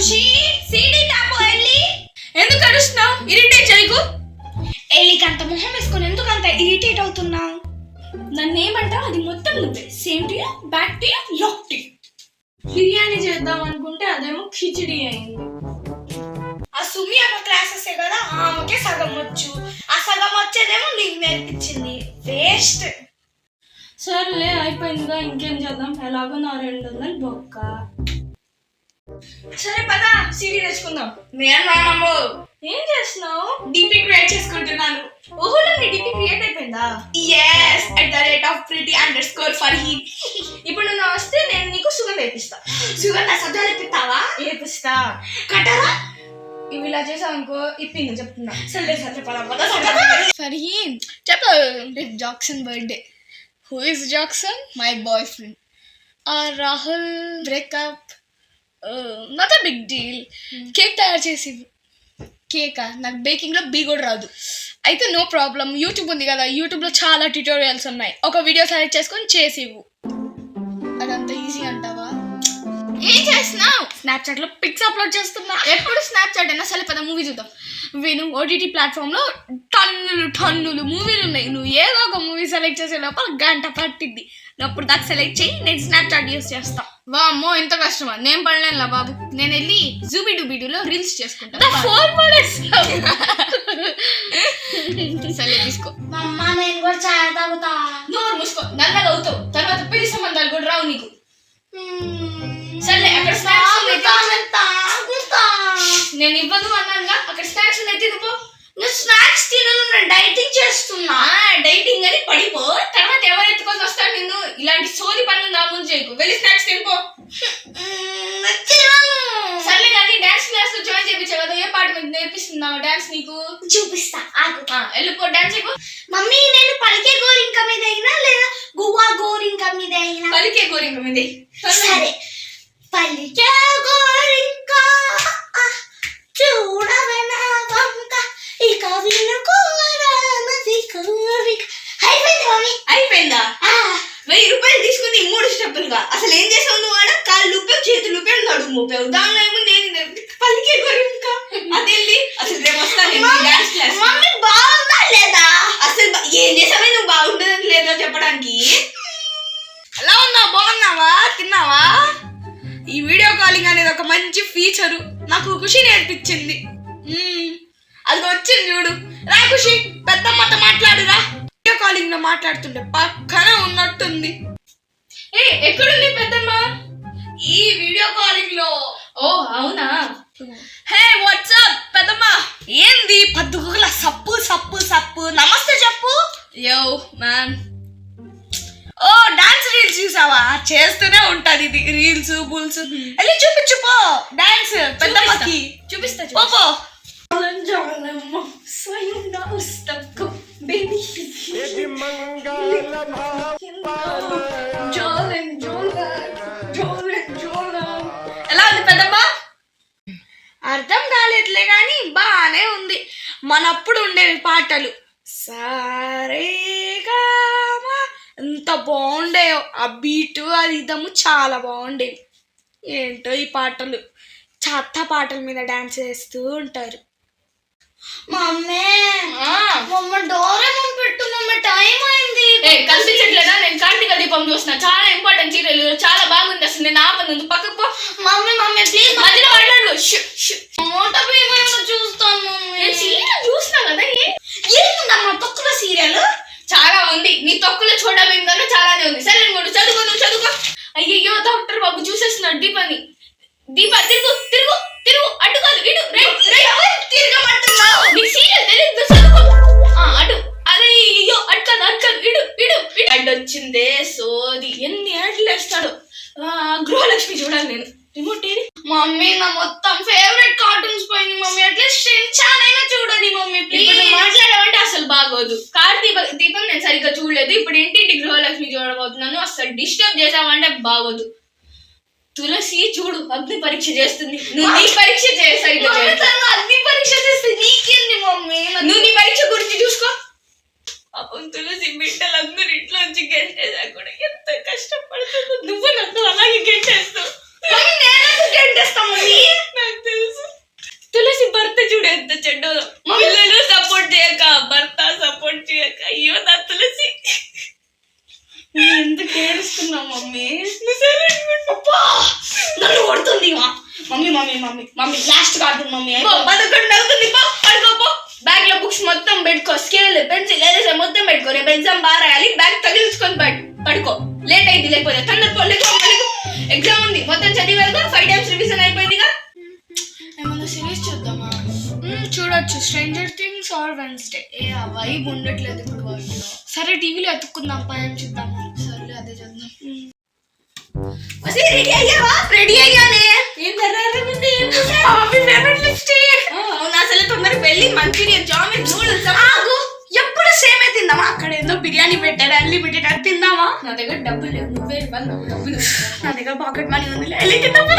ఖుషి CD top వెళ్ళి. ఎందుకు అరుస్తున్నావు? ఇరిటేట్ చేయకు. ఎల్లికంత మొహం వేసుకొని ఎందుకంత ఇరిటేట్ అవుతున్నావు? నన్ను ఏమంటావు? అది మొత్తం నువ్వే. Same to you, back to you, luck to you. Biryani చేద్దాం అనుకుంటే అదేమో ఖిచడి అయింది. ఆ సుమి అమ్మ క్లాసెస్ కదా, ఆమెకే సగం వచ్చు. ఆ సగం వచ్చేదేమో నీకు నేర్పించింది. వేస్ట్. సర్లే అయిపోయిందిగా, ఇంకేం చేద్దాం. ఎలాగో నా 200 బొక్క. సరే పద సీడీ తెచ్చుకుందాం. నేను నానమ్ము. ఏం చేస్తున్నావు? డిపి క్రియేట్ చేసుకుంటున్నాను. ఓహో, నీ డిపి క్రియేట్ అయిపోయిందా? yes @pretty_farheen. ఇప్పుడు నువ్వు వస్తే నేను నీకు సుగంధ వేపిస్తా. సుగంధ సజ్జలు ఎత్తిస్తావా? వేపిస్తా. కట్టరా? ఇవి ఇలా చేసావు అనుకో, ఇప్పింది చెప్తున్నా. సరే పద. ఫర్హీన్ చెప్పు, రేపు Jackson birthday. Who is Jackson? My boyfriend. Rahul breakup, not a big deal. Cake తయారు చేసి. కేకా? నాకు బేకింగ్లో బీ కూడా రాదు. అయితే నో ప్రాబ్లం, యూట్యూబ్ ఉంది కదా, యూట్యూబ్లో చాలా ట్యూటోరియల్స్ ఉన్నాయి. ఒక వీడియో సెలెక్ట్ చేసుకొని చేసి ఇవ్వు. అదంతా ఈజీ అంటావా? ఏం చేస్తున్నావు? స్నాప్చాట్లో పిక్స్ అప్లోడ్ చేస్తున్నా. ఎప్పుడు స్నాప్చాట్ అయినా సరే, పద మూవీ చూద్దాం. విను, ఓటీటీ ప్లాట్ఫామ్లో టన్నులు మూవీలు ఉన్నాయి. నువ్వు ఏదో ఒక మూవీ సెలెక్ట్ చేసే లోపల గంట పట్టిద్ది. నువ్వు అప్పుడు దాకా సెలెక్ట్ చేయి, నేను స్నాప్చాట్ యూస్ చేస్తా. వామ్మో, ఇంత కష్టమా? నేను పడలేనులా బాబు. నేను వెళ్ళి జూబిడూబిడూలో రీల్స్ చేసుకుంటాను. సరే తీసుకో. నేను కూడా చాయ్ తాగుతా. నోరు మూసుకో, నల్లగా అవుతావు. తర్వాత పెళ్లి సంబంధాలు కూడా రావు నీకు. సరే అక్కడ నేను ఇవ్వదు అన్నానుగా, అక్కడ స్నాక్స్ ఎత్తిపో. నువ్వు స్నాక్స్ తినను, నేను డైటింగ్ చేస్తున్నా. డైటింగ్ అని పడిపో, తర్వాత ఎవరు ఎత్తుకొని వస్తాడు నిన్ను? ఇలాంటి సోది పనులు నా ముందు చేయకు. వెళ్ళి స్నాక్స్ తినిపో. సర్లే కానీ డాన్స్ క్లాస్ లో జాయిన్ చేయించావు కదా, ఏ పాట మీద నేర్పిస్తున్నావు డాన్స్ నీకు? చూపిస్తా. వెళ్ళిపో, డాన్స్ అయిపో. మమ్మీ, నేను పలికే గోరింక మీద అయినా లేదా గువ్వా గోరింక మీద అయినా? పలికే గోరింక మీద. సరే. పలికే గోరింక చూడవన వంక ఇక వినుకోరామది కోరిక. అయిపోయింది మమ్మీ. అయిపోయిందా? 1000 రూపాయలు తీసుకుని 3 స్టెప్పులుగా. అసలు ఏం చేసావు నువ్వు? ఆడ కాళ్ళు ఊపావు, చేతులు ఊపావు, నడుము ఊపావు. దానిలో ఏమో నేను పలికే గోరింక అదేంటి? అసలు రేపు వస్తాను డాన్స్ క్లాస్. మమ్మీ బాగుందా లేదా? అసలు ఏం చేసావే నువ్వు? బాగుంటుందని లేదో చెప్పడానికి. ఎలా ఉన్నావు? బాగున్నావా? తిన్నావా? ఈ వీడియో కాలింగ్ అనేది ఒక మంచి ఫీచరు, నాకు ఖుషి నేర్పించింది. అది వచ్చింది చూడు. రా ఖుషి, పెద్దమ్మతో మాట్లాడురా. వీడియో కాలింగ్ లో మాట్లాడుతుంటే పక్కన ఉన్నట్టుంది. ఎక్కడుంది పెద్దమ్మ? ఈ వీడియో కాలింగ్ లో. ఓ అవునా? హే వాట్సాప్ పెద్దమ్మ. ఏంది పద్దుగుల సప్పు సప్పు సప్పు? నమస్తే చెప్పు. Yo man. ఓ డాన్స్ రీల్స్ చూసావా? చేస్తూనే ఉంటది ఇది, రీల్స్ బుల్స్. వెళ్ళి చూపించుపో డాన్స్ పెద్దమ్మకి. చూపిస్తా పో. ఎలా ఉంది పెద్దమ్మ? అర్థం కాలేదులే కానీ బానే ఉంది. మనప్పుడు ఉండేవి పాటలు. సారేగా ఎంత బాగుండేయో, ఆ బీటు ఆ రిథము చాలా బాగుండేవి. ఏంటో ఈ పాటలు, చెత్త పాటల మీద డాన్స్ చేస్తూ ఉంటారు. మమ్మీ డోరేమోన్ పెట్టు మమ్మీ, టైం అయింది. కనిపించట్లేదా? నేను కార్తీక దీపం చూసిన, చాలా ఇంపార్టెంట్ సీరియల్, చాలా బాగుంది. అసలు నేను ఆపను, పక్కకు పో. మమ్మీ ప్లీజ్ మధ్యలో మాట్లాడు. చూస్తాను మమ్మీ. సీరియల్ చూసినా కదా. ఏముందమ్మా తొక్కుల సీరియల్? చాలా ఉంది. నీ తొక్కులో చూడడం కన్నా చాలానే ఉంది. సరే నువ్వు చదువుకో. అయ్యయ్యో, డాక్టర్ బాబు చూసేస్తున్నాడు దీపాన్ని. దీప తిరుగు తిరుగు తిరుగు, అటు కాదు ఇటు. తిరగమంటున్నావు? నీకు సీరియల్ తెలియదు, చదువుకో. అటు. అదే అయ్యో, అట్కాదు ఇటు ఇటు ఇటు. అడ్డొచ్చిందే సోది, ఎన్ని యాడ్లు వేస్తాడు. గృహలక్ష్మి చూడాలి నేను. రిమోట్ ఏది? మమ్మీ నా మొత్తం ఫేవరెట్ కార్టూన్స్ పోయింది మమ్మీ. అట్లీస్ట్ షిన్చాన్ అయినా చూడండి మమ్మీ ప్లీజ్. మాట్లాడామంటే అసలు బాగోదు. కార్తీక దీపం నేను సరిగ్గా చూడలేదు, ఇప్పుడు ఇంటింటి గృహలక్ష్మి చూడబోతున్నాను. అసలు డిస్టర్బ్ చేసామంటే బాగోదు. తులసి చూడు, అగ్ని పరీక్ష చేస్తుంది. నువ్వు నీ పరీక్ష సరిగ్గా అగ్ని పరీక్ష చేస్తే నీకేంది మమ్మీ? నువ్వు నీ పరీక్ష గురించి చూసుకో. పాపం తులసి బిడ్డలందరూ ఇంట్లోంచి గెంటేసా కూడా ఎంత కష్టపడుతుందో. నువ్వు నన్ను అలాగే గెంటేస్తావు. నేను గెంటేస్తా మమ్మీ. నాకు mummy mummy mummy last cartoon mummy 11 అవుతుంది, పడుకోపో. బ్యాగ్ లో బుక్స్ మొత్తం పెట్టుకో, స్కేల్ పెన్సిల్ ఏదైతే మొత్తం పెట్టుకో. రేపు ఎగ్జామ్ బాగా రాయాలి, బ్యాగ్ తగిలించుకొని పడుకో. లేట్ అయింది లేకపోతే ఎగ్జామ్ ఉంది, మొత్తం చదివి వెళ్తా. 5 times రివిజన్ అయిపోయిందిగా. ఏమన్నా సిరీస్ చూద్దామా? చూడొచ్చు, స్ట్రేంజర్ థింగ్స్ ఆర్ వెన్స్డే. ఆ వైబ్ ఉండట్లేదు ఇప్పుడు వాటిలో. సరే టీవీలో ఎత్తుక్కుందాం, పైన చూద్దాం. సర్లే అదే చూద్దాం. రెడీ అయ్యావా? రెడీ అయ్యానే. ఏం జరగదు, ఏం ఫేవరెట్ లిప్స్టిక్. అవును, అసలు తొందరగా వెళ్ళి మంచూరియన్, చామిన్, నూడిల్స్. ఆగు, ఎప్పుడు సేమే తిందామా? అక్కడ ఏదో బిర్యానీ పెట్టారు అన్లిమిటెడ్, అది తిందామా? నా దగ్గర డబ్బులు లేవు, నువ్వే ఇవ్వాలి నాకు డబ్బులు. నా దగ్గర పాకెట్ మనీ ఉంది, వెళ్ళి తిందామా?